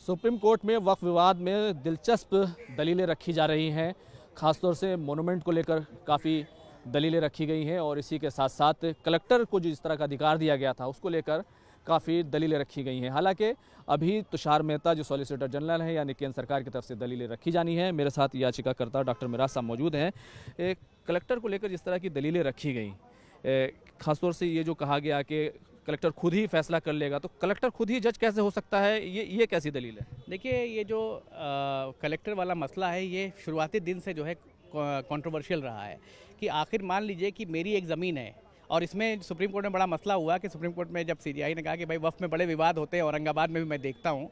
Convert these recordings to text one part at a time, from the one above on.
Supreme court में वक्फ विवाद में दिलचस्प दलीलें रखी जा रही हैं। ख़ासतौर से मोनूमेंट को लेकर काफ़ी दलीलें रखी गई हैं और इसी के साथ साथ कलेक्टर को जिस तरह का अधिकार दिया गया था उसको लेकर काफ़ी दलीलें रखी गई हैं। हालांकि अभी तुषार मेहता जो सॉलिसिटर जनरल हैं यानी केंद्र सरकार की तरफ से दलीलें रखी जानी हैं। मेरे साथ याचिकाकर्ता डॉक्टर मिराज साहब मौजूद हैं। कलेक्टर को लेकर जिस तरह की दलीलें रखी गई, ख़ासतौर से ये जो कहा गया कि कलेक्टर खुद ही फैसला कर लेगा, तो कलेक्टर खुद ही जज कैसे हो सकता है, ये कैसी दलील है? देखिए, ये जो कलेक्टर वाला मसला है ये शुरुआती दिन से जो है कंट्रोवर्शियल रहा है कि आखिर मान लीजिए कि मेरी एक ज़मीन है और इसमें सुप्रीम कोर्ट में बड़ा मसला हुआ कि सुप्रीम कोर्ट में जब सीजीआई ने कहा कि भाई वक्फ में बड़े विवाद होते हैं, औरंगाबाद में भी मैं देखता हूं,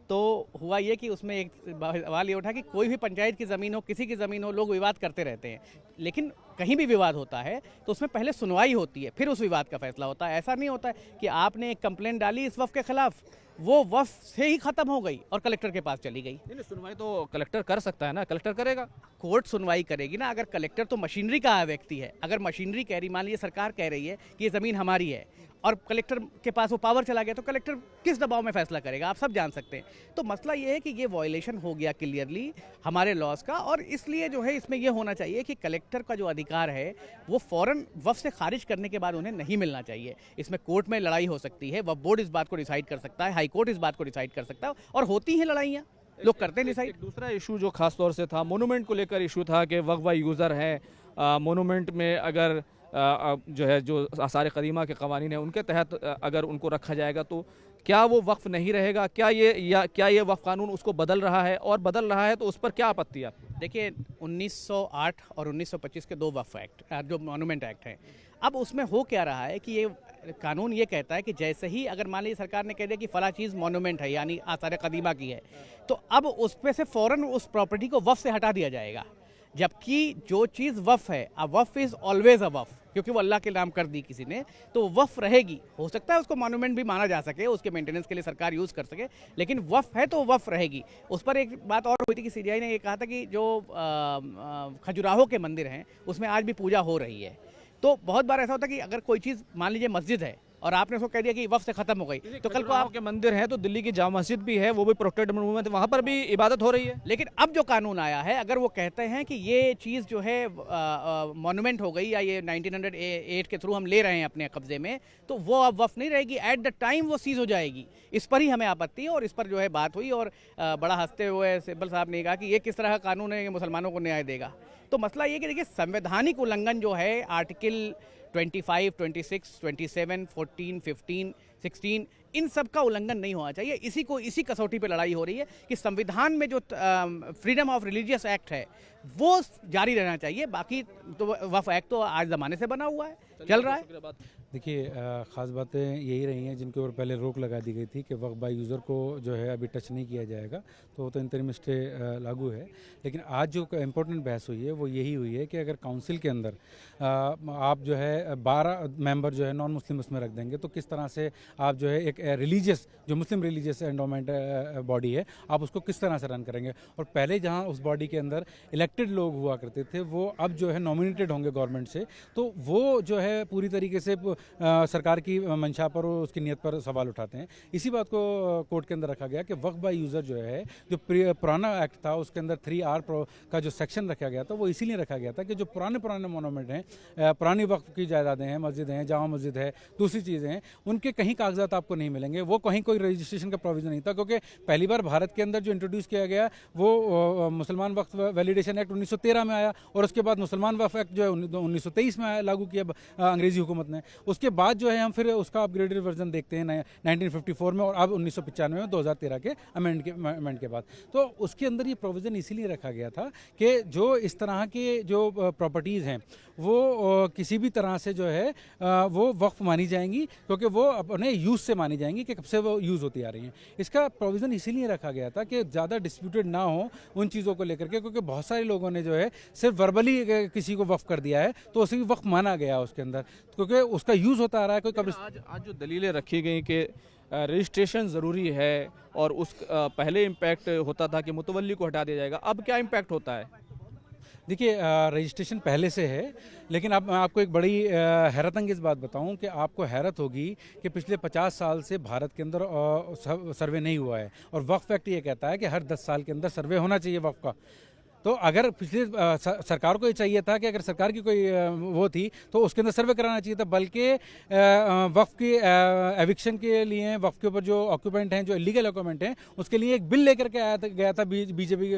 तो हुआ ये कि उसमें एक सवाल ये उठा कि कोई भी पंचायत की ज़मीन हो, किसी की ज़मीन हो, लोग विवाद करते रहते हैं, लेकिन कहीं भी विवाद होता है तो उसमें पहले सुनवाई होती है, फिर उस विवाद का फैसला होता है। ऐसा नहीं होता है कि आपने एक कंप्लेंट डाली इस वक्फ के खिलाफ, वो वक्फ से ही खत्म हो गई और कलेक्टर के पास चली गई। नहीं, सुनवाई तो कलेक्टर कर सकता है ना, कलेक्टर करेगा, कोर्ट सुनवाई करेगी ना। अगर कलेक्टर तो मशीनरी का व्यक्ति है, अगर मशीनरी कह रही, मान लीजिए सरकार कह रही है कि ये ज़मीन हमारी है और कलेक्टर के पास वो पावर चला गया, तो कलेक्टर किस दबाव में फैसला करेगा, आप सब जान सकते हैं। तो मसला ये है कि ये वायलेशन हो गया क्लियरली हमारे लॉज का, और इसलिए जो है इसमें ये होना चाहिए कि कलेक्टर का जो अधिकार है वो फ़ौरन वक्फ से खारिज करने के बाद उन्हें नहीं मिलना चाहिए। इसमें कोर्ट में लड़ाई हो सकती है, वक्फ बोर्ड इस बात को डिसाइड कर सकता है, हाई कोर्ट इस बात को डिसाइड कर सकता है, और होती हैं लड़ाइयाँ, लोग करते हैं डिसाइड। दूसरा इशू जो खास तौर से था, मोनूमेंट को लेकर इशू था कि वक्फ यूज़र हैं, मोनूमेंट में अगर जो है जो आसार कदीमा के कवानीन हैं उनके तहत अगर उनको रखा जाएगा तो क्या वो वक्फ नहीं रहेगा? क्या ये वक्फ कानून उसको बदल रहा है, और बदल रहा है तो उस पर क्या आपत्ति है आपकी? देखिए, 1908 और 1925 के दो वक्फ एक्ट जो मॉन्यूमेंट एक्ट हैं, अब उसमें हो क्या रहा है कि ये कानून ये कहता है कि जैसे ही अगर मान लीजिए सरकार ने कह दिया कि फला चीज़ मॉन्यूमेंट है यानी आसार कदीमा की है, तो अब उस पे से फ़ौरन उस प्रॉपर्टी को वक्फ से हटा दिया जाएगा। जबकि जो चीज़ वक्फ है, अब वक्फ इज़ ऑलवेज अ वक्फ, क्योंकि वो अल्लाह के नाम कर दी किसी ने, तो वक्फ रहेगी। हो सकता है उसको मॉन्यूमेंट भी माना जा सके, उसके मेंटेनेंस के लिए सरकार यूज़ कर सके, लेकिन वक्फ है तो वक्फ रहेगी। उस पर एक बात और हुई थी कि सीजीआई ने ये कहा था कि जो खजुराहो के मंदिर हैं उसमें आज भी पूजा हो रही है। तो बहुत बार ऐसा होता है कि अगर कोई चीज़ मान लीजिए मस्जिद है और आपने उसको कह दिया कि वक्फ से खत्म हो गई, तो कल को आपके मंदिर हैं, तो दिल्ली की जामा मस्जिद भी है, वो भी प्रोटेक्टेड मोनूमेंट, वहाँ पर भी इबादत हो रही है। लेकिन अब जो कानून आया है, अगर वो कहते हैं कि ये चीज़ जो है मॉन्यूमेंट हो गई या ये 1908 के थ्रू हम ले रहे हैं अपने कब्जे में, तो वो अब वक्फ नहीं रहेगी, एट द टाइम वो सीज हो जाएगी। इस पर ही हमें आपत्ति है और इस पर जो है बात हुई, और बड़ा हंसते हुए सिब्बल साहब ने कहा कि ये किस तरह का कानून है, ये मुसलमानों को न्याय देगा। तो मसला ये कि देखिए, संवैधानिक उल्लंघन जो है आर्टिकल 25, 26, 27, 14, 15, 16, इन सब का उल्लंघन नहीं होना चाहिए। इसी कसौटी पे लड़ाई हो रही है कि संविधान में जो फ्रीडम ऑफ रिलीजियस एक्ट है वो जारी रहना चाहिए। बाकी तो वक्फ एक्ट तो आज ज़माने से बना हुआ है, चल रहा है। देखिए, ख़ास बातें यही रही हैं जिनके ऊपर पहले रोक लगा दी गई थी कि वक्फ बाय यूज़र को जो है अभी टच नहीं किया जाएगा, तो वो तो इंतरिम स्टे लागू है। लेकिन आज जो इम्पोर्टेंट बहस हुई है वो यही हुई है कि अगर काउंसिल के अंदर आप जो है 12 मेंबर जो है नॉन मुस्लिम उसमें रख देंगे, तो किस तरह से आप जो है एक रिलीजियस जो मुस्लिम रिलीजियस एंडोमेंट बॉडी है आप उसको किस तरह से रन करेंगे। और पहले जहाँ उस बॉडी के अंदर इलेक्टेड लोग हुआ करते थे वो अब जो है नॉमिनेटेड होंगे गवर्नमेंट से, तो वो जो है पूरी तरीके से सरकार की मंशा पर और उसकी नीयत पर सवाल उठाते हैं। इसी बात को कोर्ट के अंदर रखा गया कि वक्फ बाय यूज़र जो है, जो पुराना एक्ट था उसके अंदर 3R का जो सेक्शन रखा गया था वो इसीलिए रखा गया था कि जो पुराने मोनूमेंट हैं, पुरानी वक्फ की जायदादें हैं, मस्जिदें हैं, जामा मस्जिद है, दूसरी चीज़ें हैं, उनके कहीं कागजात आपको नहीं मिलेंगे, वो कहीं कोई रजिस्ट्रेशन का प्रोविज़न नहीं था। क्योंकि पहली बार भारत के अंदर जो इंट्रोड्यूस किया गया वो मुसलमान वक्फ वैलिडेशन एक्ट 1913 में आया, और उसके बाद मुसलमान वक्फ एक्ट जो है 1923 में आया, लागू किया अंग्रेजी हुकूमत ने। उसके बाद जो है हम फिर उसका अपग्रेडेड वर्जन देखते हैं 1954 में, और अब 1995 में 2013 के अमेंडमेंट के बाद। तो उसके अंदर ये प्रोविज़न इसीलिए रखा गया था कि जो इस तरह के जो प्रॉपर्टीज़ हैं वो किसी भी तरह से जो है वो वक्फ मानी जाएंगी, क्योंकि वो अपने यूज़ से मानी जाएंगी कि कब से वो यूज़ होती आ रही हैं। इसका प्रोविज़न इसीलिए रखा गया था कि ज़्यादा डिस्प्यूटेड ना हो उन चीज़ों को लेकर के, क्योंकि बहुत सारे लोगों ने जो है सिर्फ वर्बली किसी को वक्फ कर दिया है तो उसी वक्फ माना गया उसके अंदर, क्योंकि उसका यूज़ होता आ रहा है। कोई कब्र आज जो दलीलें रखी गई कि रजिस्ट्रेशन ज़रूरी है और उस पहले इम्पैक्ट होता था कि मुतवल्ली को हटा दिया जाएगा, अब क्या इम्पैक्ट होता है? देखिए रजिस्ट्रेशन पहले से है, लेकिन अब मैं आपको एक बड़ी हैरत अंगेज़ बात बताऊं कि आपको हैरत होगी कि पिछले 50 साल से भारत के अंदर सर्वे नहीं हुआ है, और वक्फ एक्ट ये कहता है कि हर 10 साल के अंदर सर्वे होना चाहिए वक्फ का। तो अगर पिछले सरकार को ये चाहिए था कि अगर सरकार की कोई वो थी तो उसके अंदर सर्वे कराना चाहिए था, बल्कि वक्फ की एविक्शन के लिए वक्फ के ऊपर जो ऑक्यूपेंट हैं, जो इलीगल ऑक्यूपेंट हैं, उसके लिए एक बिल लेकर के गया था बीजेपी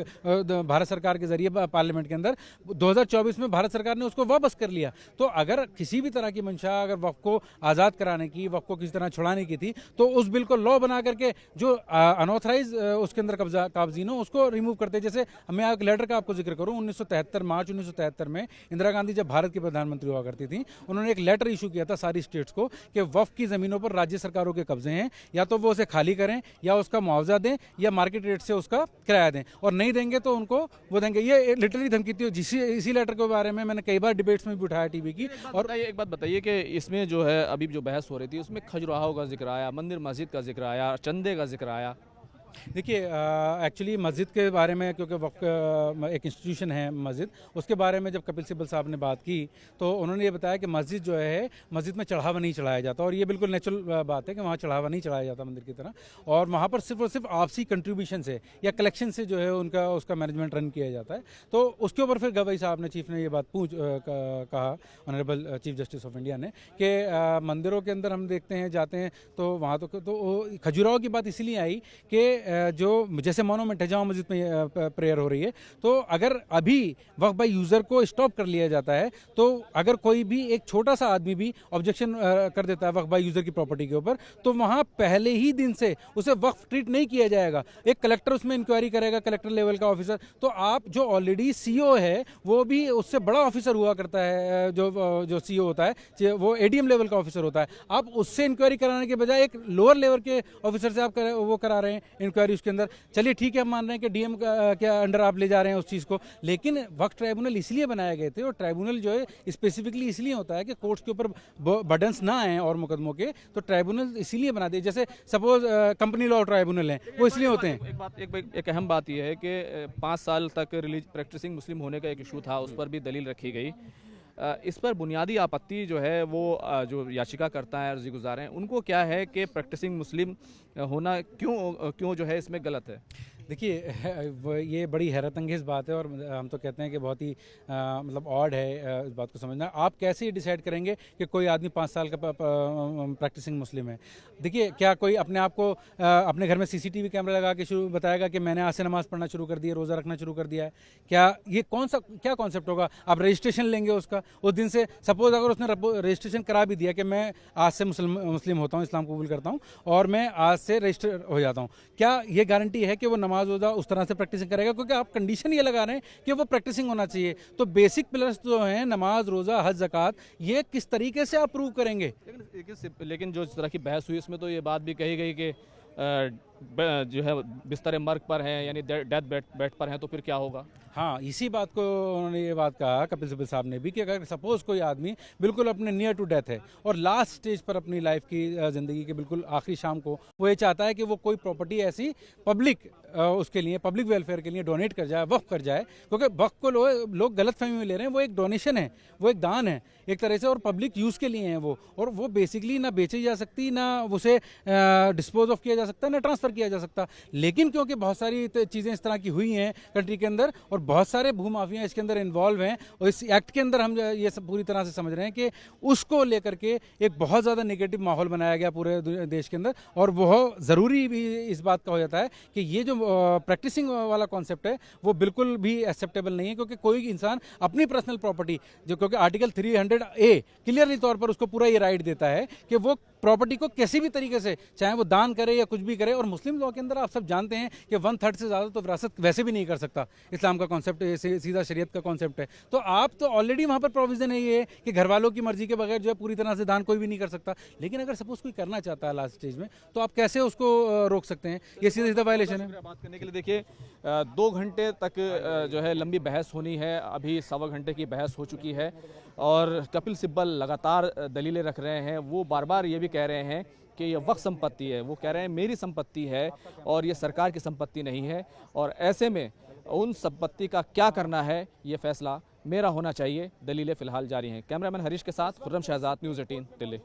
भारत सरकार के जरिए पार्लियामेंट के अंदर। 2024 में भारत सरकार ने उसको वापस कर लिया। तो अगर किसी भी तरह की मंशा अगर वक्फ को आज़ाद कराने की, वक्फ को किसी तरह छुड़ाने की थी, तो उस बिल को लॉ बना करके जो अनऑथराइज उसके अंदर काबजीन हो उसको रिमूव करते। जैसे मैं एक लेटर आपको जिक्र करूं, 1973 मार्च 1973 में इंदिरा गांधी जब भारत की प्रधानमंत्री हुआ करती थी, उन्होंने एक लेटर इशू किया था सारी स्टेट्स को कि वक्फ की ज़मीनों पर राज्य सरकारों के कब्जे हैं, या तो वो उसे खाली करें या उसका मुआवजा दें या मार्केट रेट से उसका किराया दें, और नहीं देंगे तो उनको वो देंगे। ये लिटरली धमकी थी। इसी लेटर के बारे में मैंने कई बार डिबेट्स में भी उठाया टीवी की। और एक बात बताइए कि इसमें जो है अभी जो बहस हो रही थी उसमें खजुराहो का जिक्र आया, मंदिर मस्जिद का जिक्र आया, चंदे का जिक्र आया। देखिए एक्चुअली मस्जिद के बारे में, क्योंकि वक्फ एक इंस्टीट्यूशन है मस्जिद, उसके बारे में जब कपिल सिब्बल साहब ने बात की तो उन्होंने ये बताया कि मस्जिद जो है, मस्जिद में चढ़ावा नहीं चढ़ाया जाता, और ये बिल्कुल नेचुरल बात है कि वहाँ चढ़ावा नहीं चढ़ाया जाता मंदिर की तरह, और वहाँ पर सिर्फ और सिर्फ आपसी कंट्रीब्यूशन से या कलेक्शन से जो है उसका मैनेजमेंट रन किया जाता है। तो उसके ऊपर फिर गवई साहब ने, चीफ ने ये बात कहा, honourable chief justice of India ने, कि मंदिरों के अंदर हम देखते हैं, जाते हैं तो वहाँ तो खजुराहो की बात इसलिए आई कि जो जैसे मोनूमेंट है, जामा मस्जिद में प्रेयर हो रही है, तो अगर अभी वक्फ बाय यूज़र को स्टॉप कर लिया जाता है, तो अगर कोई भी एक छोटा सा आदमी भी ऑब्जेक्शन कर देता है वक्फ बाय यूज़र की प्रॉपर्टी के ऊपर, तो वहाँ पहले ही दिन से उसे वक्फ ट्रीट नहीं किया जाएगा। एक कलेक्टर उसमें इंक्वायरी करेगा, कलेक्टर लेवल का ऑफिसर। तो आप जो ऑलरेडी सीईओ है वो भी उससे बड़ा ऑफिसर हुआ करता है, जो सीईओ होता है वो एडीएम लेवल का ऑफिसर होता है। आप उससे इंक्वायरी कराने के बजाय एक लोअर लेवल के ऑफिसर से आप वो करा रहे हैं इंक्वायरी उसके अंदर। चलिए ठीक है, हम मान रहे हैं कि डीएम के अंडर आप ले जा रहे हैं उस चीज़ को, लेकिन वक्फ ट्राइब्यूनल इसलिए बनाए गए थे, और ट्राइब्यूनल जो है स्पेसिफिकली इसलिए होता है कि कोर्ट्स के ऊपर बर्डन्स ना आए और मुकदमों के, तो ट्राइब्यूनल इसीलिए बना दिए। जैसे सपोज कंपनी लॉ ट्राइब्यूनल है, वो इसलिए होते हैं। एक अहम बात यह है कि 5 साल तक प्रैक्टिसिंग मुस्लिम होने का एक इशू था, उस पर भी दलील रखी गई। इस पर बुनियादी आपत्ति जो है वो जो याचिका करता है, अर्जी गुजार हैं, उनको क्या है कि प्रैक्टिसिंग मुस्लिम होना क्यों जो है इसमें गलत है? देखिए ये बड़ी हैरत अंगेज़ बात है, और हम तो कहते हैं कि बहुत ही मतलब ऑड है इस बात को समझना। आप कैसे डिसाइड करेंगे कि कोई आदमी 5 साल का प्रैक्टिसिंग मुस्लिम है? देखिए, क्या कोई अपने आप को अपने घर में सीसीटीवी कैमरा लगा के बताएगा कि मैंने आज से नमाज़ पढ़ना शुरू कर दिया, रोज़ा रखना शुरू कर दिया है? क्या ये क्या कॉन्सेप्ट होगा? आप रजिस्ट्रेशन लेंगे उसका, उस दिन से सपोज अगर उसने रजिस्ट्रेशन करा भी दिया कि मैं आज से मुस्लिम होता हूँ, इस्लाम कबूल करता हूँ, और मैं आज से रजिस्टर हो जाता हूँ, क्या ये गारंटी है कि वो नमाज रोजा उस तरह से प्रैक्टिसिंग करेगा? क्योंकि आप कंडीशन ये लगा रहे हैं कि वो प्रैक्टिसिंग होना चाहिए। तो बेसिक पिलर्स जो हैं, नमाज, रोजा, हज, ज़कात, ये किस तरीके से आप प्रूव करेंगे? लेकिन जो इस तरह की बहस हुई इसमें तो ये बात भी कही गई कि जो है बिस्तर मर्ग पर हैं, यानी डेथ बेड पर हैं, तो फिर क्या होगा? हाँ, इसी बात को उन्होंने ये बात कहा कपिल सिब्बल साहब ने भी, कि अगर सपोज कोई आदमी बिल्कुल अपने नियर टू डेथ है और लास्ट स्टेज पर अपनी लाइफ की ज़िंदगी के बिल्कुल आखिरी शाम को वो ये चाहता है कि वो कोई प्रॉपर्टी ऐसी पब्लिक उसके लिए, पब्लिक वेलफेयर के लिए डोनेट कर जाए, वक्फ कर जाए, क्योंकि वक्फ को लोग गलत फहमी में ले रहे हैं। वो एक डोनेशन है, वो एक दान है एक तरह से, और पब्लिक यूज़ के लिए है वो, और वो बेसिकली ना बेची जा सकती, ना उसे डिस्पोज ऑफ किया जा सकता, ना ट्रांसफ़र किया जा सकता। लेकिन क्योंकि बहुत सारी चीज़ें इस तरह की हुई हैं कंट्री के अंदर, और बहुत सारे भूमाफिया इसके अंदर इन्वॉल्व हैं, और इस एक्ट के अंदर हम ये सब पूरी तरह से समझ रहे हैं कि उसको लेकर के एक बहुत ज़्यादा नेगेटिव माहौल बनाया गया पूरे देश के अंदर। और वह ज़रूरी भी इस बात का हो जाता है कि ये जो प्रैक्टिसिंग वाला कॉन्सेप्ट है वो बिल्कुल भी एक्सेप्टेबल नहीं है, क्योंकि कोई इंसान अपनी पर्सनल प्रॉपर्टी, जो क्योंकि आर्टिकल 300A क्लियरली तौर पर उसको पूरा ये राइट देता है कि वो प्रॉपर्टी को किसी भी तरीके से, चाहे वो दान करे या कुछ भी करे, और मुस्लिम लॉ के अंदर आप सब जानते हैं कि 1/3 से ज़्यादा तो विरासत वैसे भी नहीं कर सकता। इस्लाम का कॉन्सेप्ट सीधा शरीयत का कॉन्सेप्ट है। तो आप तो ऑलरेडी वहाँ पर प्रोविजन है ये कि घर वालों की मर्जी के बगैर जो है पूरी तरह से दान कोई भी नहीं कर सकता। लेकिन अगर सपोज कोई करना चाहता है लास्ट स्टेज में, तो आप कैसे उसको रोक सकते हैं? ये सीधा सीधा वायलेशन है। बात करने के लिए देखिए 2 घंटे तक जो है लंबी बहस होनी है, अभी 1.25 घंटे की बहस हो चुकी है, और कपिल सिब्बल लगातार दलीलें रख रहे हैं। वो बार बार ये भी कह रहे हैं कि ये वक्फ संपत्ति है, वो कह रहे हैं मेरी संपत्ति है और ये सरकार की संपत्ति नहीं है, और ऐसे में उन संपत्ति का क्या करना है ये फैसला मेरा होना चाहिए। दलीलें फिलहाल जारी हैं। कैमरामैन हरीश के साथ खुर्रम शहजाद, न्यूज़ 18 दिल्ली।